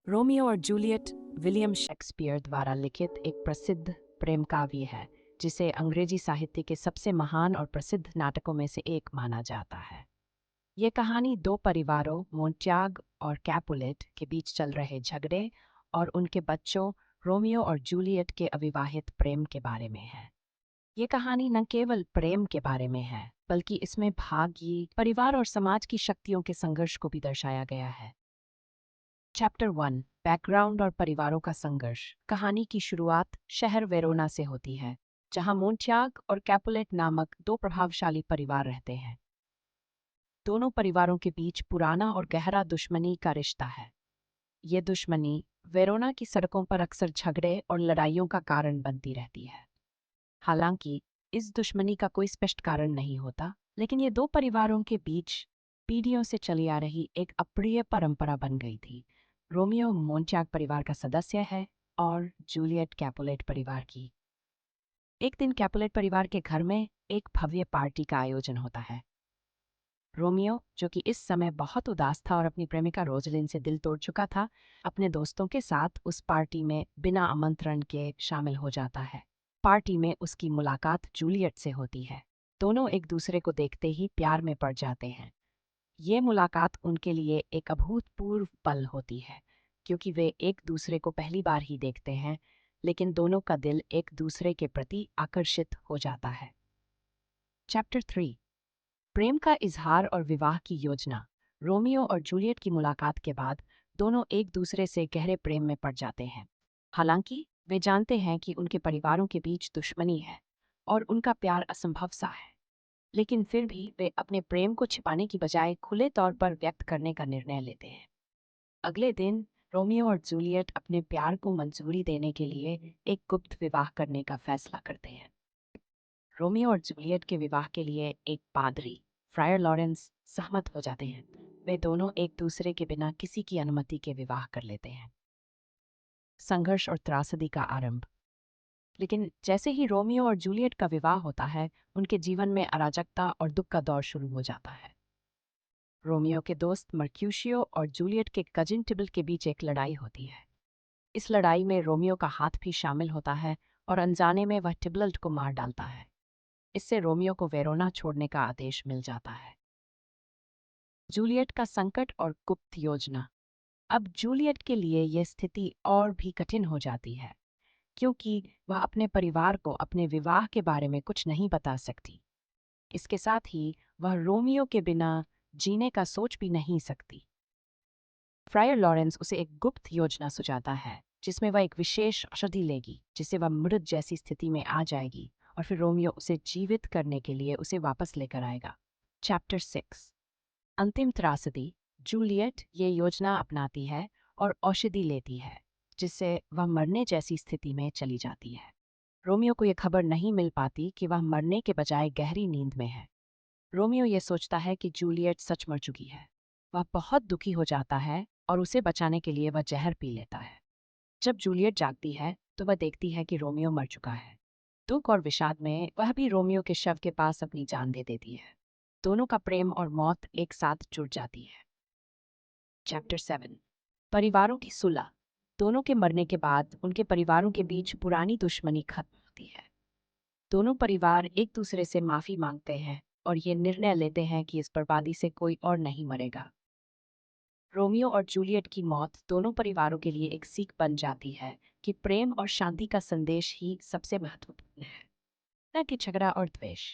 Romeo और Juliet William Shakespeare द्वारा लिखित एक प्रसिद्ध प्रेम काव्य है जिसे अंग्रेजी साहित्य के सबसे महान और प्रसिद्ध नाटकों में से एक माना जाता है। ये कहानी दो परिवारों मोंट्याग और कैपुलेट के बीच चल रहे झगड़े और उनके बच्चों रोमियो और जूलियट के अविवाहित प्रेम के बारे में है। ये कहानी न केवल प्रेम के बारे में है बल्कि इसमें भाग्य, परिवार और समाज की शक्तियों के संघर्ष को भी दर्शाया गया है। चैप्टर 1 बैकग्राउंड और परिवारों का संघर्ष। कहानी की शुरुआत शहर वेरोना से होती है, जहां मोंट्याग और कैपुलेट नामक दो प्रभावशाली परिवार रहते हैं। दोनों परिवारों के बीच पुराना और गहरा दुश्मनी का रिश्ता है। ये दुश्मनी वेरोना की सड़कों पर अक्सर झगड़े और लड़ाइयों का कारण बनती रहती है। हालांकि इस दुश्मनी का कोई स्पष्ट कारण नहीं होता, लेकिन ये दो परिवारों के बीच पीढ़ियों से चली आ रही एक अप्रिय परंपरा बन गई थी। रोमियो मोंट्याग परिवार का सदस्य है और जूलियट कैपुलेट परिवार की। एक दिन कैपुलेट परिवार के घर में एक भव्य पार्टी का आयोजन होता है। रोमियो, जो कि इस समय बहुत उदास था और अपनी प्रेमिका रोजलिन से दिल तोड़ चुका था, अपने दोस्तों के साथ उस पार्टी में बिना आमंत्रण के शामिल हो जाता है। पार्टी में उसकी मुलाकात जूलियट से होती है। दोनों एक दूसरे को देखते ही प्यार में पड़ जाते हैं। ये मुलाकात उनके लिए एक अभूतपूर्व पल होती है, क्योंकि वे एक दूसरे को पहली बार ही देखते हैं, लेकिन दोनों का दिल एक दूसरे के प्रति आकर्षित हो जाता है। चैप्टर 3 प्रेम का इजहार और विवाह की योजना। रोमियो और जूलियट की मुलाकात के बाद दोनों एक दूसरे से गहरे प्रेम में पड़ जाते हैं। हालांकि वे जानते हैं कि उनके परिवारों के बीच दुश्मनी है और उनका प्यार असंभव सा है, लेकिन फिर भी वे अपने प्रेम को छिपाने की बजाय खुले तौर पर व्यक्त करने का निर्णय लेते हैं। अगले दिन रोमियो और जूलियट अपने प्यार को मंजूरी देने के लिए एक गुप्त विवाह करने का फैसला करते हैं। रोमियो और जूलियट के विवाह के लिए एक पादरी, फ्रायर लॉरेंस, सहमत हो जाते हैं। वे दोनों एक दूसरे के बिना किसी की अनुमति के विवाह कर लेते हैं। संघर्ष और त्रासदी का आरंभ। लेकिन जैसे ही रोमियो और जूलियट का विवाह होता है, उनके जीवन में अराजकता और दुख का दौर शुरू हो जाता है। रोमियो के दोस्त मर्क्यूशियो और जूलियट के कजिन टिबल के बीच एक लड़ाई होती है। इस लड़ाई में रोमियो का हाथ भी शामिल होता है और अनजाने में वह टिबलट को मार डालता है। इससे रोमियो को वेरोना छोड़ने का आदेश मिल जाता है। जूलियट का संकट और गुप्त योजना। अब जूलियट के लिए यह स्थिति और भी कठिन हो जाती है, क्योंकि वह अपने परिवार को अपने विवाह के बारे में कुछ नहीं बता सकती। इसके साथ ही वह रोमियो के बिना जीने का सोच भी नहीं सकती। फ्रायर लॉरेंस उसे एक गुप्त योजना सुझाता है, जिसमें वह एक विशेष औषधि लेगी जिससे वह मृत जैसी स्थिति में आ जाएगी और फिर रोमियो उसे जीवित करने के लिए उसे वापस लेकर आएगा। चैप्टर 6 अंतिम त्रासदी। जूलियट ये योजना अपनाती है और औषधि लेती है, जिससे वह मरने जैसी स्थिति में चली जाती है। रोमियो को यह खबर नहीं मिल पाती कि वह मरने के बजाय गहरी नींद में है। रोमियो ये सोचता है कि जूलियट सच मर चुकी है। वह बहुत दुखी हो जाता है और उसे बचाने के लिए वह जहर पी लेता है। जब जूलियट जागती है तो वह देखती है कि रोमियो मर चुका है। दुख और विषाद में वह भी रोमियो के शव के पास अपनी जान दे देती है। दोनों का प्रेम और मौत एक साथ जुड़ जाती है। चैप्टर 7 परिवारों की सुलह। दोनों के मरने के बाद उनके परिवारों के बीच पुरानी दुश्मनी खत्म होती है। दोनों परिवार एक दूसरे से माफी मांगते हैं और ये निर्णय लेते हैं कि इस बर्बादी से कोई और नहीं मरेगा। रोमियो और जूलियट की मौत दोनों परिवारों के लिए एक सीख बन जाती है कि प्रेम और शांति का संदेश ही सबसे महत्वपूर्ण है, न कि झगड़ा और द्वेष।